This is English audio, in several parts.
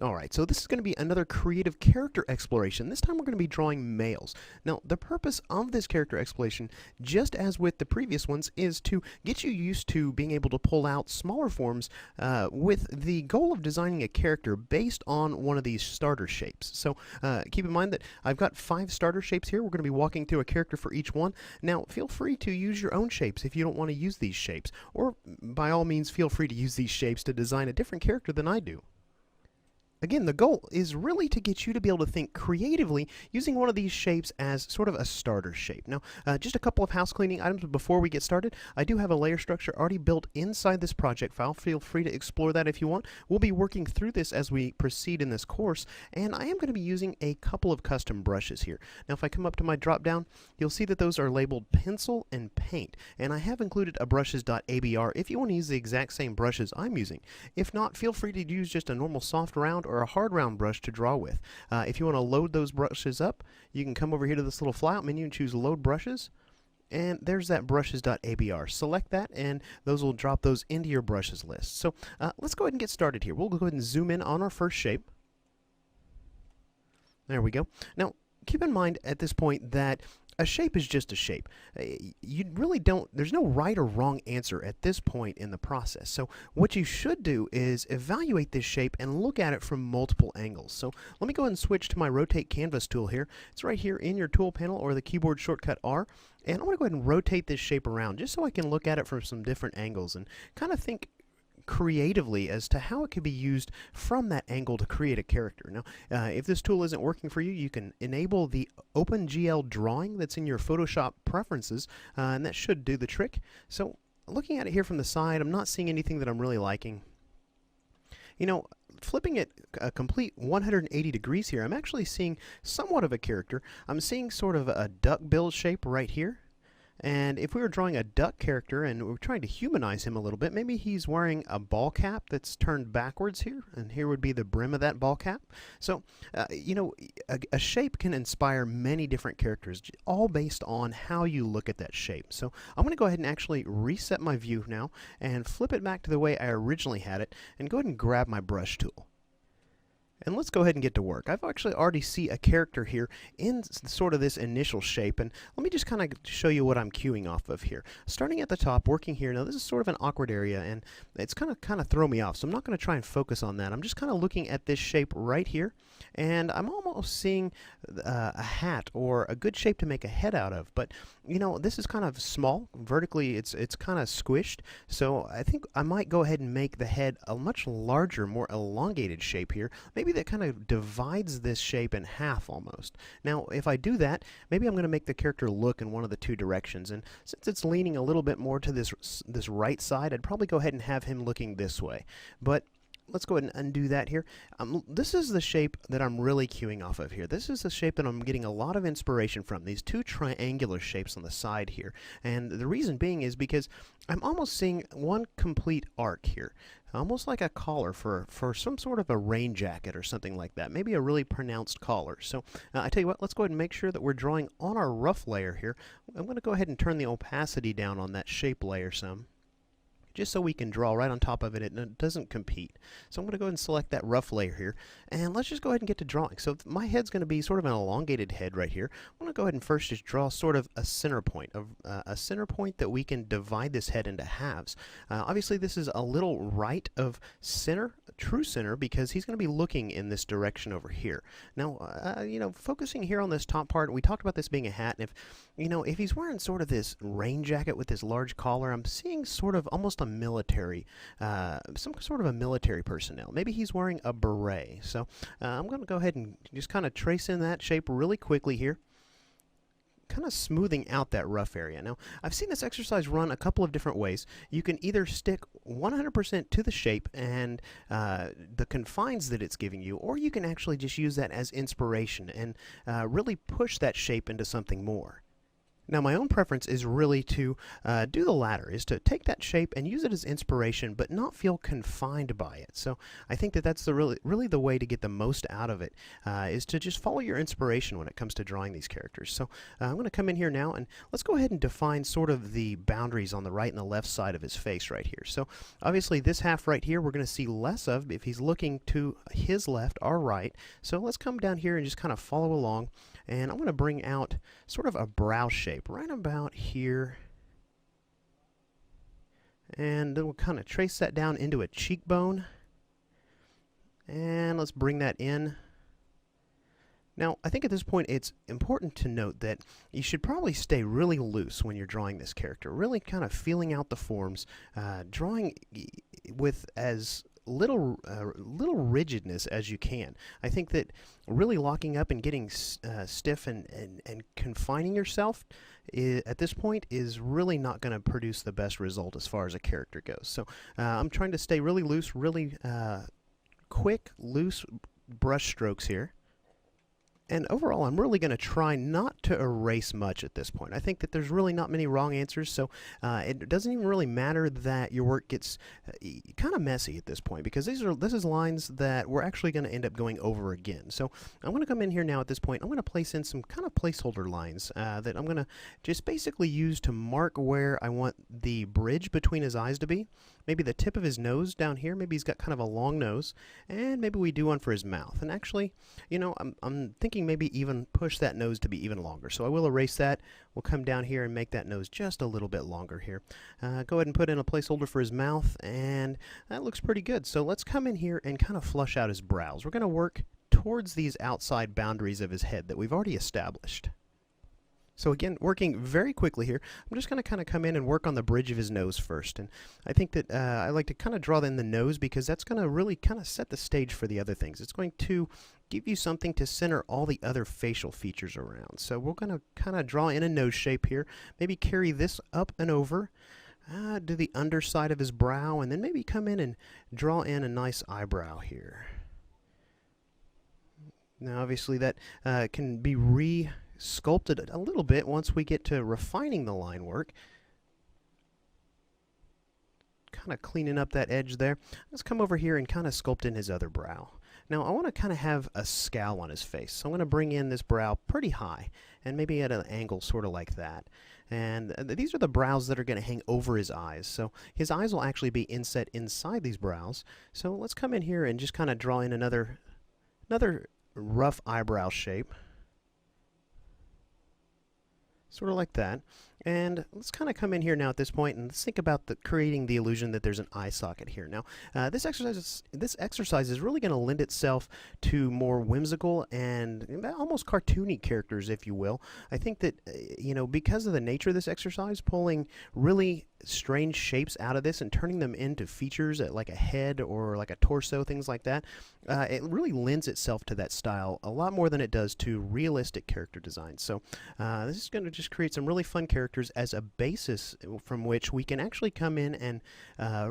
Alright, so this is going to be another creative character exploration. This time we're going to be drawing males. Now, the purpose of this character exploration, just as with the previous ones, is to get you used to being able to pull out smaller forms with the goal of designing a character based on one of these starter shapes. So keep in mind that I've got 5 starter shapes here. We're going to be walking through a character for each one. Now, feel free to use your own shapes if you don't want to use these shapes, or by all means feel free to use these shapes to design a different character than I do. Again, the goal is really to get you to be able to think creatively using one of these shapes as sort of a starter shape. Now, just a couple of house cleaning items before we get started. I do have a layer structure already built inside this project file. Feel free to explore that if you want. We'll be working through this as we proceed in this course, and I am going to be using a couple of custom brushes here. Now, if I come up to my drop down, you'll see that those are labeled pencil and paint, and I have included a brushes.abr if you want to use the exact same brushes I'm using. If not, feel free to use just a normal soft round or a hard round brush to draw with. If you want to load those brushes up, you can come over here to this little flyout menu and choose load brushes, and there's that brushes.abr. Select that and those will drop those into your brushes list. So let's go ahead and get started here. We'll go ahead and zoom in on our first shape. There we go. Now keep in mind at this point that a shape is just a shape. You really don't, there's no right or wrong answer at this point in the process. So what you should do is evaluate this shape and look at it from multiple angles. So let me go ahead and switch to my rotate canvas tool here. It's right here in your tool panel or the keyboard shortcut R. And I'm going to go ahead and rotate this shape around just so I can look at it from some different angles and kind of think creatively as to how it could be used from that angle to create a character. Now, if this tool isn't working for you, you can enable the OpenGL drawing that's in your Photoshop preferences, and that should do the trick. So, looking at it here from the side, I'm not seeing anything that I'm really liking. You know, flipping it a complete 180 degrees here, I'm actually seeing somewhat of a character. I'm seeing sort of a duck bill shape right here. And if we were drawing a duck character and we were trying to humanize him a little bit, maybe he's wearing a ball cap that's turned backwards here, and here would be the brim of that ball cap. So, you know, a shape can inspire many different characters, all based on how you look at that shape. So I'm going to go ahead and actually reset my view now and flip it back to the way I originally had it, and go ahead and grab my brush tool. And let's go ahead and get to work. I've actually already see a character here in sort of this initial shape, and let me just kind of show you what I'm cueing off of here. Starting at the top, working here. Now this is sort of an awkward area, and it's kind of throw me off, so I'm not going to try and focus on that. I'm just kind of looking at this shape right here, and I'm almost seeing a hat or a good shape to make a head out of. But you know, this is kind of small vertically. It's kind of squished, so I think I might go ahead and make the head a much larger, more elongated shape here. Maybe that kind of divides this shape in half almost. Now, if I do that, maybe I'm going to make the character look in one of the two directions. And since it's leaning a little bit more to this right side, I'd probably go ahead and have him looking this way. But let's go ahead and undo that here. This is the shape that I'm really cueing off of here. This is the shape that I'm getting a lot of inspiration from, these two triangular shapes on the side here. And the reason being is because I'm almost seeing one complete arc here. Almost like a collar for some sort of a rain jacket or something like that. Maybe a really pronounced collar. So I tell you what, let's go ahead and make sure that we're drawing on our rough layer here. I'm going to go ahead and turn the opacity down on that shape layer some, just so we can draw right on top of it and it doesn't compete. So I'm going to go ahead and select that rough layer here, and let's just go ahead and get to drawing. So my head's going to be sort of an elongated head right here. I'm going to go ahead and first just draw sort of a center point, a center point that we can divide this head into halves. Obviously this is a little right of center, true center, because he's going to be looking in this direction over here. Now, you know, focusing here on this top part, we talked about this being a hat, and if, you know, if he's wearing sort of this rain jacket with this large collar, I'm seeing sort of almost a military, some sort of a military personnel. Maybe he's wearing a beret. So I'm going to go ahead and just kind of trace in that shape really quickly here, kind of smoothing out that rough area. Now, I've seen this exercise run a couple of different ways. You can either stick 100% to the shape and the confines that it's giving you, or you can actually just use that as inspiration and really push that shape into something more. Now, my own preference is really to do the latter, is to take that shape and use it as inspiration, but not feel confined by it. So I think that that's really the way to get the most out of it, is to just follow your inspiration when it comes to drawing these characters. So I'm going to come in here now, and let's go ahead and define sort of the boundaries on the right and the left side of his face right here. So obviously this half right here we're going to see less of if he's looking to his left or right. So let's come down here and just kind of follow along. And I'm going to bring out sort of a brow shape right about here. And then we'll kind of trace that down into a cheekbone. And let's bring that in. Now, I think at this point it's important to note that you should probably stay really loose when you're drawing this character, really kind of feeling out the forms, drawing with as little rigidness as you can. I think that really locking up and getting stiff and confining yourself at this point is really not going to produce the best result as far as a character goes. So I'm trying to stay really loose, really quick, loose brush strokes here. And overall, I'm really going to try not to erase much at this point. I think that there's really not many wrong answers, so it doesn't even really matter that your work gets kind of messy at this point, because this is lines that we're actually going to end up going over again. So I'm going to come in here now at this point. I'm going to place in some kind of placeholder lines that I'm going to just basically use to mark where I want the bridge between his eyes to be. Maybe the tip of his nose down here. Maybe he's got kind of a long nose, and maybe we do one for his mouth. And actually, you know, I'm thinking maybe even push that nose to be even longer. So I will erase that. We'll come down here and make that nose just a little bit longer here. Go ahead and put in a placeholder for his mouth, and that looks pretty good. So let's come in here and kind of flush out his brows. We're going to work towards these outside boundaries of his head that we've already established. So again, working very quickly here, I'm just going to kind of come in and work on the bridge of his nose first. And I think that I like to kind of draw in the nose, because that's going to really kind of set the stage for the other things. It's going to give you something to center all the other facial features around. So we're going to kind of draw in a nose shape here, maybe carry this up and over, do the underside of his brow, and then maybe come in and draw in a nice eyebrow here. Now obviously that can be sculpted a little bit once we get to refining the line work. Kind of cleaning up that edge there. Let's come over here and kind of sculpt in his other brow. Now I want to kind of have a scowl on his face, so I'm going to bring in this brow pretty high and maybe at an angle sort of like that. And these are the brows that are going to hang over his eyes, so his eyes will actually be inset inside these brows. So let's come in here and just kind of draw in another rough eyebrow shape. Sort of like that. And let's kind of come in here now at this point and let's think about creating the illusion that there's an eye socket here. Now, this exercise is really going to lend itself to more whimsical and almost cartoony characters, if you will. I think that, you know, because of the nature of this exercise, pulling really strange shapes out of this and turning them into features like a head or like a torso, things like that, it really lends itself to that style a lot more than it does to realistic character design. So this is going to just create some really fun characters as a basis from which we can actually come in and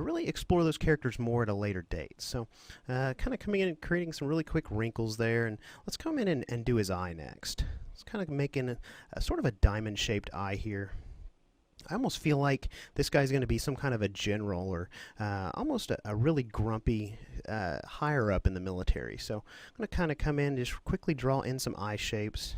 really explore those characters more at a later date. So kind of coming in and creating some really quick wrinkles there, and let's come in and do his eye next. Let's kind of making a sort of a diamond shaped eye here. I almost feel like this guy's going to be some kind of a general or almost a really grumpy higher up in the military. So I'm going to kind of come in, just quickly draw in some eye shapes.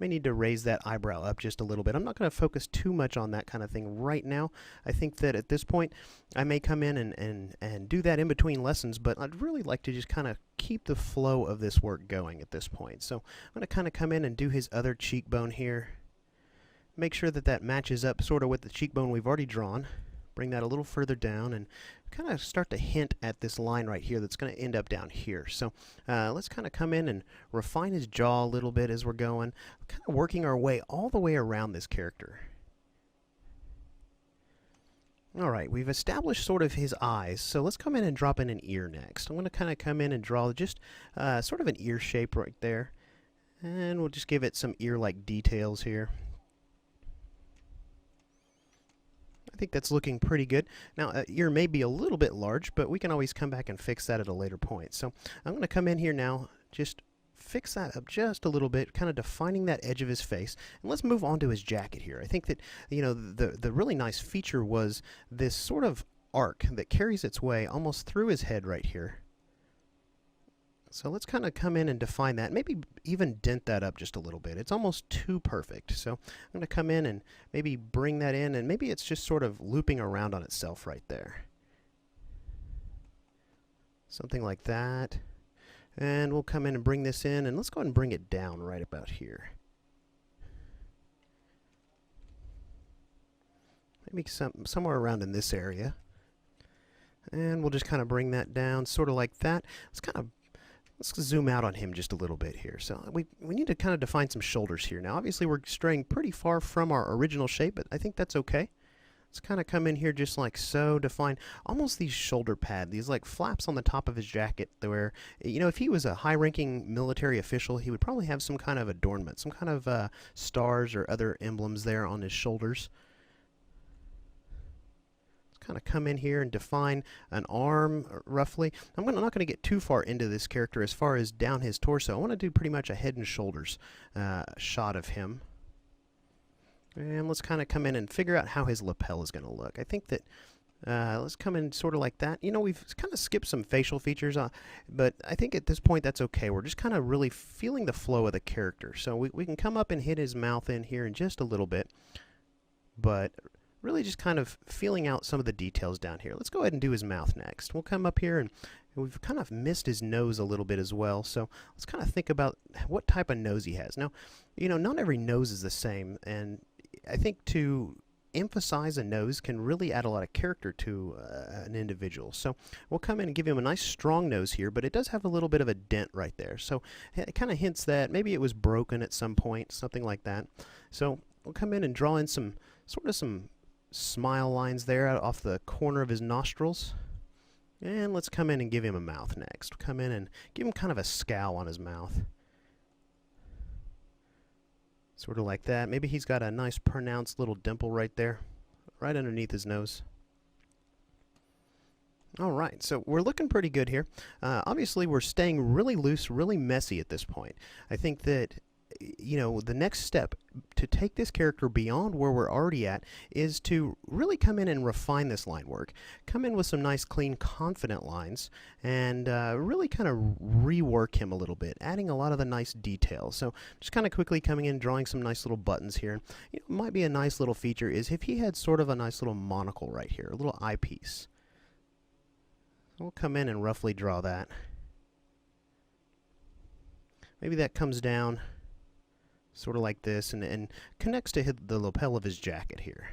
May need to raise that eyebrow up just a little bit. I'm not going to focus too much on that kind of thing right now. I think that at this point I may come in and do that in between lessons, but I'd really like to just kind of keep the flow of this work going at this point. So I'm going to kind of come in and do his other cheekbone here. Make sure that that matches up sort of with the cheekbone we've already drawn. Bring that a little further down and kind of start to hint at this line right here that's going to end up down here. So let's kind of come in and refine his jaw a little bit as we're going, kind of working our way all the way around this character. Alright, we've established sort of his eyes, so let's come in and drop in an ear next. I'm going to kind of come in and draw just sort of an ear shape right there, and we'll just give it some ear-like details here. I think that's looking pretty good. Now, ear may be a little bit large, but we can always come back and fix that at a later point. So I'm going to come in here now, just fix that up just a little bit, kind of defining that edge of his face. And let's move on to his jacket here. I think that, the really nice feature was this sort of arc that carries its way almost through his head right here. So let's kind of come in and define that, maybe even dent that up just a little bit. It's almost too perfect. So I'm going to come in and maybe bring that in, and maybe it's just sort of looping around on itself right there. Something like that. And we'll come in and bring this in, and let's go ahead and bring it down right about here. Maybe somewhere around in this area. And we'll just kind of bring that down, sort of like that. Let's zoom out on him just a little bit here. So we need to kind of define some shoulders here. Now, obviously, we're straying pretty far from our original shape, but I think that's okay. Let's kind of come in here just like so, define almost these shoulder pads, these like flaps on the top of his jacket, where, if he was a high-ranking military official, he would probably have some kind of adornment, some kind of stars or other emblems there on his shoulders. Kind of come in here and define an arm roughly. I'm not going to get too far into this character as far as down his torso. I want to do pretty much a head and shoulders shot of him. And let's kind of come in and figure out how his lapel is going to look. I think that let's come in sort of like that. We've kind of skipped some facial features, but I think at this point that's okay. We're just kind of really feeling the flow of the character. So we can come up and hit his mouth in here in just a little bit, but really just kind of feeling out some of the details down here. Let's go ahead and do his mouth next. We'll come up here, and we've kind of missed his nose a little bit as well, so let's kind of think about what type of nose he has. Now, not every nose is the same, and I think to emphasize a nose can really add a lot of character to an individual. So we'll come in and give him a nice strong nose here, but it does have a little bit of a dent right there. So it kind of hints that maybe it was broken at some point, something like that. So we'll come in and draw in some smile lines there out off the corner of his nostrils. And let's come in and give him a mouth next. Come in and give him kind of a scowl on his mouth. Sort of like that. Maybe he's got a nice pronounced little dimple right there, right underneath his nose. Alright, so we're looking pretty good here. Obviously, we're staying really loose, really messy at this point. I think that the next step to take this character beyond where we're already at is to really come in and refine this line work. Come in with some nice, clean, confident lines, and really kind of rework him a little bit, adding a lot of the nice details. So just kind of quickly coming in, drawing some nice little buttons here. Might be a nice little feature is if he had sort of a nice little monocle right here, a little eyepiece. We'll come in and roughly draw that. Maybe that comes down sort of like this, and connects to the lapel of his jacket here.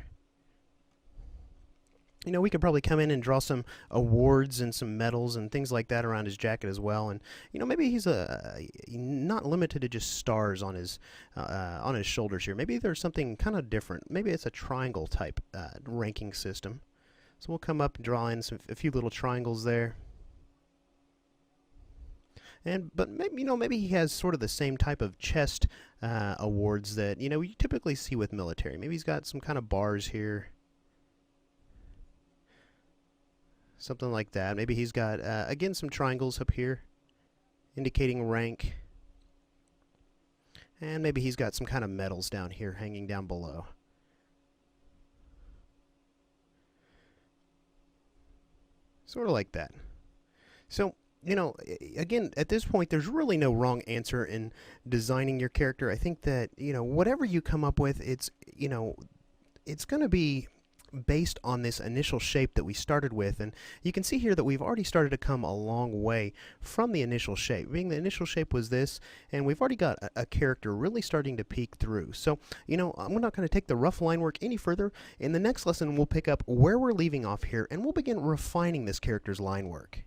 We could probably come in and draw some awards and some medals and things like that around his jacket as well. And maybe he's not limited to just stars on his shoulders here. Maybe there's something kind of different. Maybe it's a triangle type ranking system. So we'll come up and draw in a few little triangles there. But maybe he has sort of the same type of chest awards that you typically see with military. Maybe he's got some kind of bars here, something like that. Maybe he's got again some triangles up here, indicating rank, and maybe he's got some kind of medals down here, hanging down below. Sort of like that. So, again, at this point, there's really no wrong answer in designing your character. I think that, whatever you come up with, it's going to be based on this initial shape that we started with. And you can see here that we've already started to come a long way from the initial shape. Being the initial shape was this, and we've already got a character really starting to peek through. So, I'm not going to take the rough line work any further. In the next lesson, we'll pick up where we're leaving off here, and we'll begin refining this character's line work.